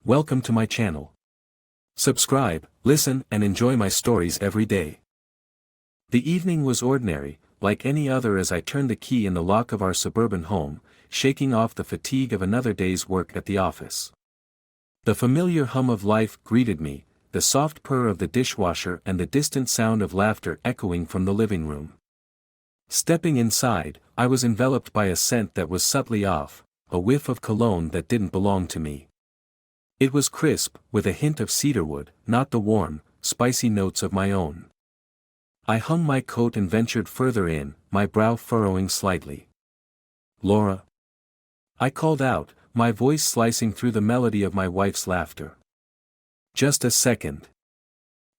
Welcome to my channel. Subscribe, listen, and enjoy my stories every day. The evening was ordinary, like any other as I turned the key in the lock of our suburban home, shaking off the fatigue of another day's work at the office. The familiar hum of life greeted me, the soft purr of the dishwasher and the distant sound of laughter echoing from the living room. Stepping inside, I was enveloped by a scent that was subtly off, a whiff of cologne that didn't belong to me. It was crisp, with a hint of cedarwood, not the warm, spicy notes of my own. I hung my coat and ventured further in, my brow furrowing slightly. "Laura?" I called out, my voice slicing through the melody of my wife's laughter. "Just a second."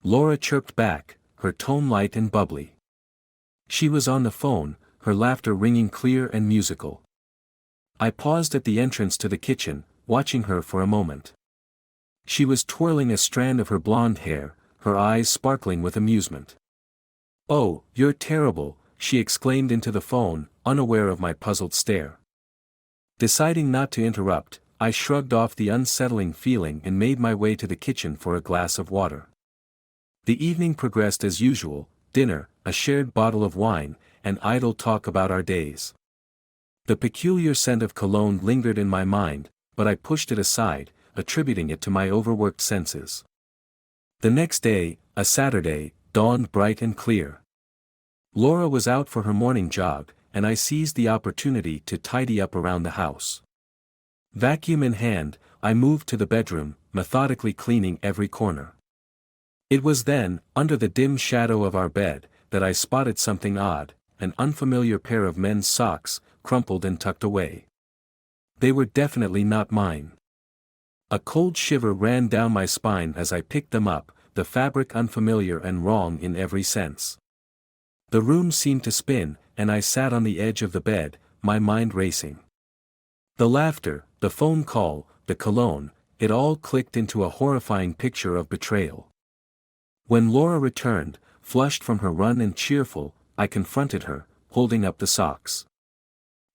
Laura chirped back, her tone light and bubbly. She was on the phone, her laughter ringing clear and musical. I paused at the entrance to the kitchen, watching her for a moment. She was twirling a strand of her blonde hair, her eyes sparkling with amusement. "Oh, you're terrible," she exclaimed into the phone, unaware of my puzzled stare. Deciding not to interrupt, I shrugged off the unsettling feeling and made my way to the kitchen for a glass of water. The evening progressed as usual: dinner, a shared bottle of wine, and idle talk about our days. The peculiar scent of cologne lingered in my mind, but I pushed it aside, attributing it to my overworked senses. The next day, a Saturday, dawned bright and clear. Laura was out for her morning jog, and I seized the opportunity to tidy up around the house. Vacuum in hand, I moved to the bedroom, methodically cleaning every corner. It was then, under the dim shadow of our bed, that I spotted something odd: an unfamiliar pair of men's socks, crumpled and tucked away. They were definitely not mine. A cold shiver ran down my spine as I picked them up, the fabric unfamiliar and wrong in every sense. The room seemed to spin, and I sat on the edge of the bed, my mind racing. The laughter, the phone call, the cologne, it all clicked into a horrifying picture of betrayal. When Laura returned, flushed from her run and cheerful, I confronted her, holding up the socks.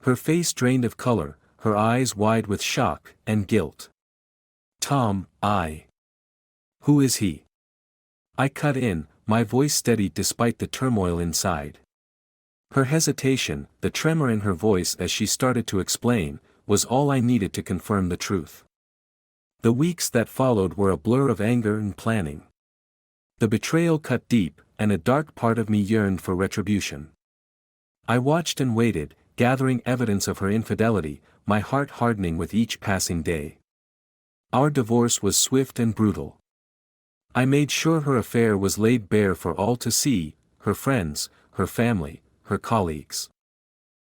Her face drained of color, her eyes wide with shock and guilt. "Tom, Who is he?" I cut in, my voice steadied despite the turmoil inside. Her hesitation, the tremor in her voice as she started to explain, was all I needed to confirm the truth. The weeks that followed were a blur of anger and planning. The betrayal cut deep, and a dark part of me yearned for retribution. I watched and waited, gathering evidence of her infidelity, my heart hardening with each passing day. Our divorce was swift and brutal. I made sure her affair was laid bare for all to see: her friends, her family, her colleagues.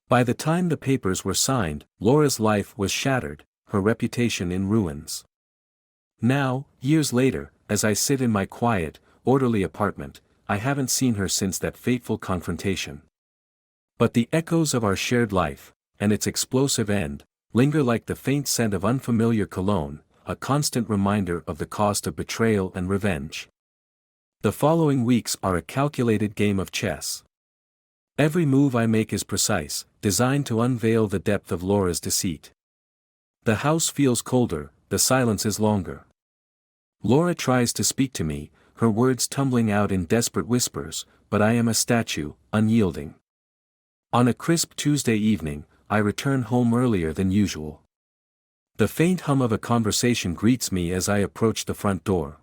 By the time the papers were signed, Laura's life was shattered, her reputation in ruins. Now, years later, as I sit in my quiet, orderly apartment, I haven't seen her since that fateful confrontation. But the echoes of our shared life, and its explosive end, linger like the faint scent of unfamiliar cologne, a constant reminder of the cost of betrayal and revenge. The following weeks are a calculated game of chess. Every move I make is precise, designed to unveil the depth of Laura's deceit. The house feels colder, the silence is longer. Laura tries to speak to me, her words tumbling out in desperate whispers, but I am a statue, unyielding. On a crisp Tuesday evening, I return home earlier than usual. The faint hum of a conversation greets me as I approach the front door.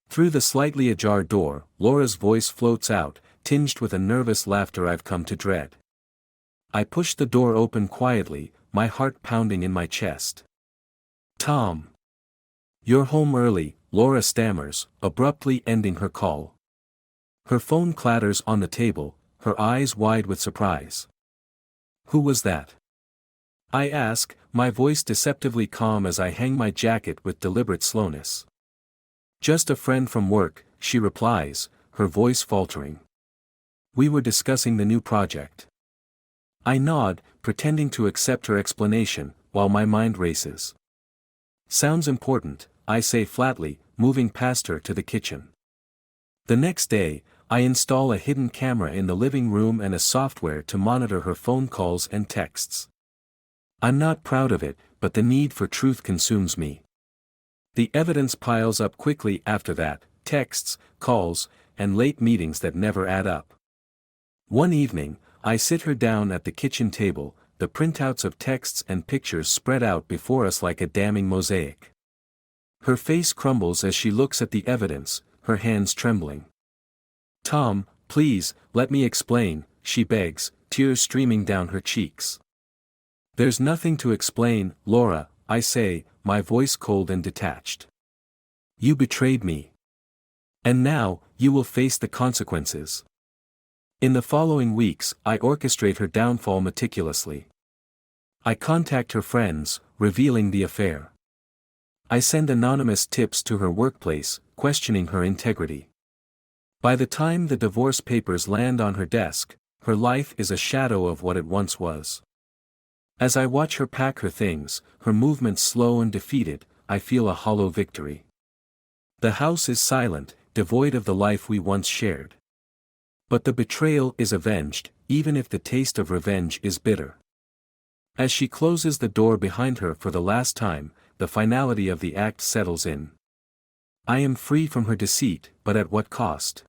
Through the slightly ajar door, Laura's voice floats out, tinged with a nervous laughter I've come to dread. I push the door open quietly, my heart pounding in my chest. "Tom. You're home early," Laura stammers, abruptly ending her call. Her phone clatters on the table, her eyes wide with surprise. "Who was that?" I ask, my voice deceptively calm as I hang my jacket with deliberate slowness. "Just a friend from work," she replies, her voice faltering. "We were discussing the new project." I nod, pretending to accept her explanation, while my mind races. "Sounds important," I say flatly, moving past her to the kitchen. The next day, I install a hidden camera in the living room and a software to monitor her phone calls and texts. I'm not proud of it, but the need for truth consumes me. The evidence piles up quickly after that, texts, calls, and late meetings that never add up. One evening, I sit her down at the kitchen table, the printouts of texts and pictures spread out before us like a damning mosaic. Her face crumbles as she looks at the evidence, her hands trembling. "Tom, please, let me explain," she begs, tears streaming down her cheeks. "There's nothing to explain, Laura," I say, my voice cold and detached. "You betrayed me. And now, you will face the consequences." In the following weeks, I orchestrate her downfall meticulously. I contact her friends, revealing the affair. I send anonymous tips to her workplace, questioning her integrity. By the time the divorce papers land on her desk, her life is a shadow of what it once was. As I watch her pack her things, her movements slow and defeated, I feel a hollow victory. The house is silent, devoid of the life we once shared. But the betrayal is avenged, even if the taste of revenge is bitter. As she closes the door behind her for the last time, the finality of the act settles in. I am free from her deceit, but at what cost?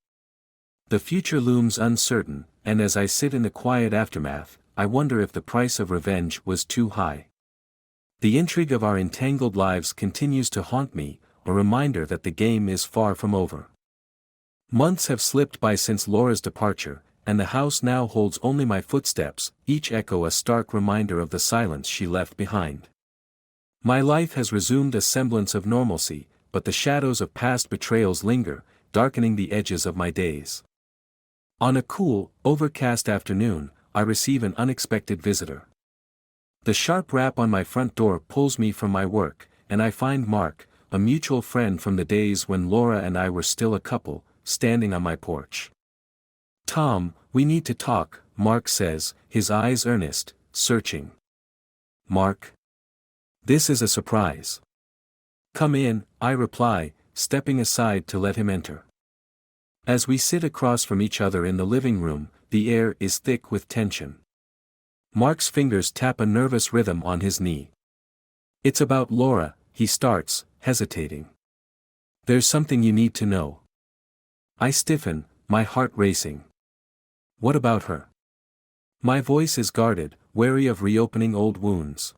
The future looms uncertain, and as I sit in the quiet aftermath, I wonder if the price of revenge was too high. The intrigue of our entangled lives continues to haunt me, a reminder that the game is far from over. Months have slipped by since Laura's departure, and the house now holds only my footsteps, each echo a stark reminder of the silence she left behind. My life has resumed a semblance of normalcy, but the shadows of past betrayals linger, darkening the edges of my days. On a cool, overcast afternoon, I receive an unexpected visitor. The sharp rap on my front door pulls me from my work, and I find Mark, a mutual friend from the days when Laura and I were still a couple, standing on my porch. "Tom, we need to talk," Mark says, his eyes earnest, searching. "Mark? This is a surprise." "Come in," I reply, stepping aside to let him enter. As we sit across from each other in the living room, the air is thick with tension. Mark's fingers tap a nervous rhythm on his knee. "It's about Laura," he starts, hesitating. "There's something you need to know." I stiffen, my heart racing. "What about her?" My voice is guarded, wary of reopening old wounds.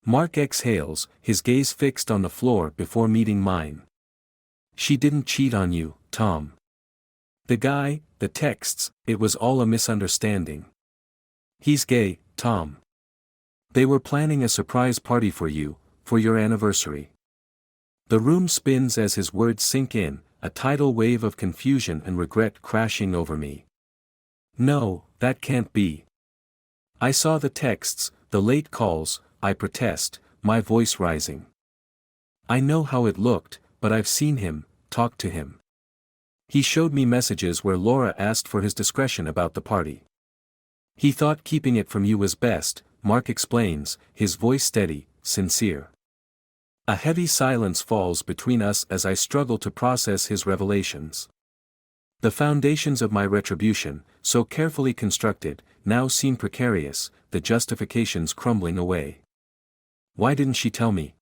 Mark exhales, his gaze fixed on the floor before meeting mine. "She didn't cheat on you, Tom. The guy, the texts, it was all a misunderstanding. He's gay, Tom. They were planning a surprise party for you, for your anniversary." The room spins as his words sink in, a tidal wave of confusion and regret crashing over me. "No, that can't be. I saw the texts, the late calls," I protest, my voice rising. "I know how it looked, but I've seen him, talked to him. He showed me messages where Laura asked for his discretion about the party. He thought keeping it from you was best," Mark explains, his voice steady, sincere. A heavy silence falls between us as I struggle to process his revelations. The foundations of my retribution, so carefully constructed, now seem precarious, the justifications crumbling away. "Why didn't she tell me?"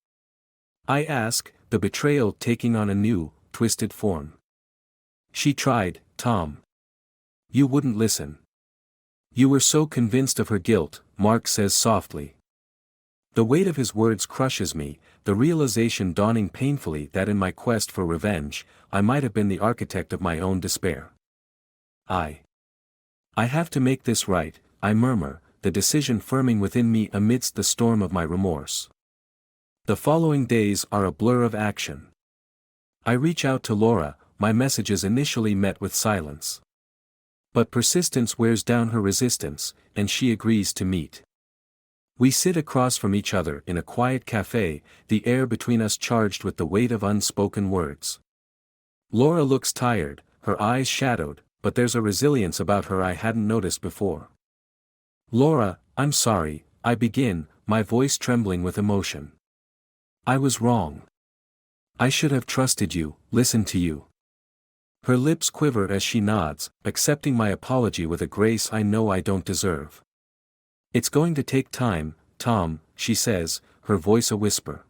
I ask, the betrayal taking on a new, twisted form. "She tried, Tom. You wouldn't listen. You were so convinced of her guilt," Mark says softly. The weight of his words crushes me, the realization dawning painfully that in my quest for revenge, I might have been the architect of my own despair. I have to make this right," I murmur, the decision firming within me amidst the storm of my remorse. The following days are a blur of action. I reach out to Laura, my messages initially met with silence. But persistence wears down her resistance, and she agrees to meet. We sit across from each other in a quiet cafe, the air between us charged with the weight of unspoken words. Laura looks tired, her eyes shadowed, but there's a resilience about her I hadn't noticed before. "Laura, I'm sorry," I begin, my voice trembling with emotion. "I was wrong. I should have trusted you, listened to you." Her lips quiver as she nods, accepting my apology with a grace I know I don't deserve. "It's going to take time, Tom," she says, her voice a whisper.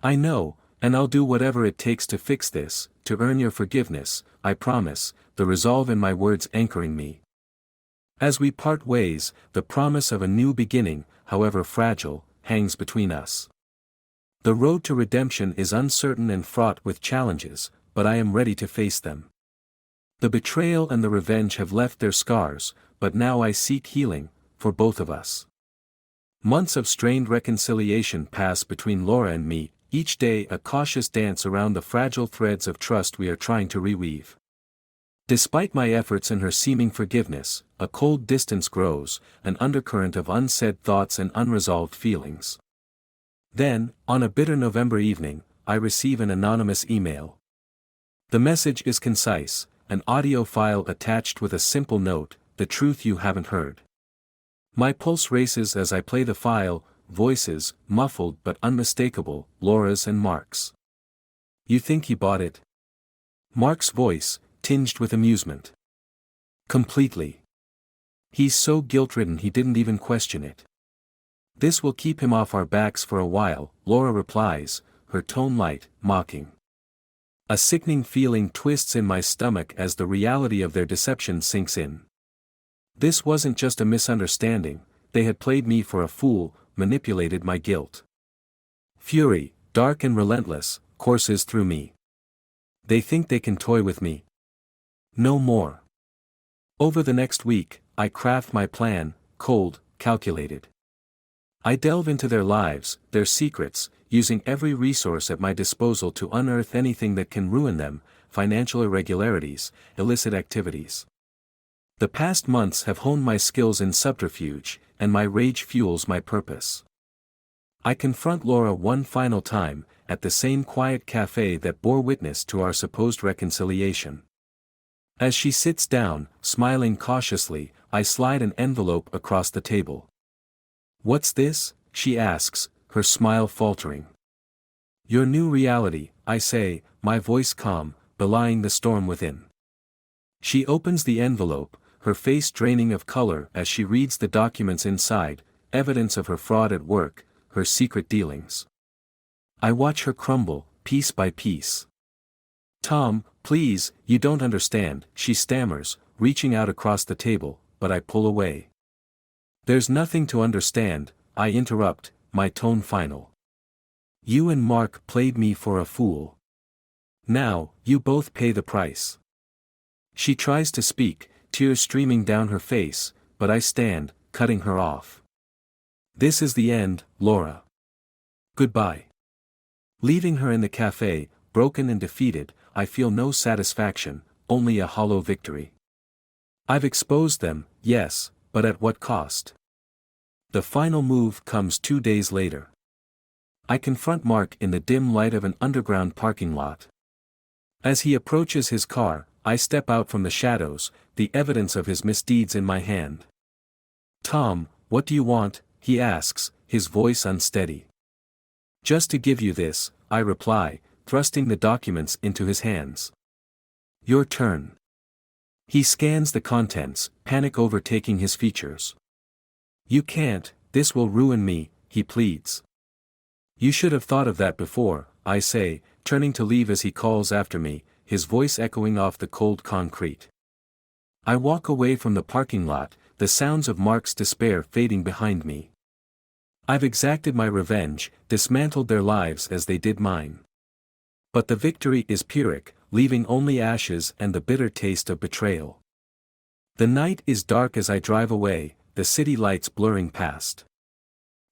"I know, And I'll do whatever it takes to fix this, to earn your forgiveness, I promise, the resolve in my words anchoring me. As we part ways, the promise of a new beginning, however fragile, hangs between us. The road to redemption is uncertain and fraught with challenges, but I am ready to face them. The betrayal and the revenge have left their scars, but now I seek healing, for both of us. Months of strained reconciliation pass between Laura and me, each day a cautious dance around the fragile threads of trust we are trying to reweave. Despite my efforts and her seeming forgiveness, a cold distance grows, an undercurrent of unsaid thoughts and unresolved feelings. Then, on a bitter November evening, I receive an anonymous email. The message is concise, an audio file attached with a simple note, the truth you haven't heard. My pulse races as I play the file, voices, muffled but unmistakable, Laura's and Mark's. You think he bought it? Mark's voice, tinged with amusement. Completely. He's so guilt-ridden he didn't even question it. This will keep him off our backs for a while, Laura replies, her tone light, mocking. A sickening feeling twists in my stomach as the reality of their deception sinks in. This wasn't just a misunderstanding, they had played me for a fool, manipulated my guilt. Fury, dark and relentless, courses through me. They think they can toy with me. No more. Over the next week, I craft my plan, cold, calculated. I delve into their lives, their secrets, using every resource at my disposal to unearth anything that can ruin them, financial irregularities, illicit activities. The past months have honed my skills in subterfuge, and my rage fuels my purpose. I confront Laura one final time, at the same quiet cafe that bore witness to our supposed reconciliation. As she sits down, smiling cautiously, I slide an envelope across the table. "What's this?" she asks, her smile faltering. "Your new reality," I say, my voice calm, belying the storm within. She opens the envelope, her face draining of color as she reads the documents inside, evidence of her fraud at work, her secret dealings. I watch her crumble, piece by piece. "Tom, please, you don't understand," she stammers, reaching out across the table, but I pull away. "There's nothing to understand," I interrupt, my tone final. "You and Mark played me for a fool. Now, you both pay the price." She tries to speak, tears streaming down her face, but I stand, cutting her off. "This is the end, Laura. Goodbye." Leaving her in the cafe, broken and defeated, I feel no satisfaction, only a hollow victory. I've exposed them, yes, but at what cost? The final move comes 2 days later. I confront Mark in the dim light of an underground parking lot. As he approaches his car, I step out from the shadows, the evidence of his misdeeds in my hand. "Tom, what do you want?" he asks, his voice unsteady. "Just to give you this," I reply, thrusting the documents into his hands. "Your turn." He scans the contents, panic overtaking his features. "You can't, this will ruin me," he pleads. "You should have thought of that before," I say, turning to leave as he calls after me, his voice echoing off the cold concrete. I walk away from the parking lot, the sounds of Mark's despair fading behind me. I've exacted my revenge, dismantled their lives as they did mine. But the victory is Pyrrhic, leaving only ashes and the bitter taste of betrayal. The night is dark as I drive away, the city lights blurring past.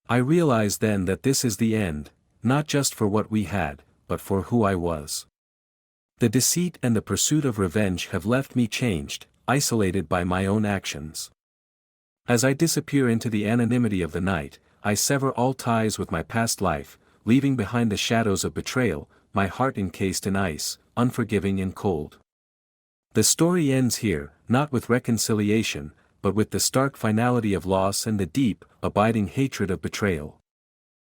I realize then that this is the end, not just for what we had, but for who I was. The deceit and the pursuit of revenge have left me changed, isolated by my own actions. As I disappear into the anonymity of the night, I sever all ties with my past life, leaving behind the shadows of betrayal, my heart encased in ice, unforgiving and cold. The story ends here, not with reconciliation, but with the stark finality of loss and the deep, abiding hatred of betrayal.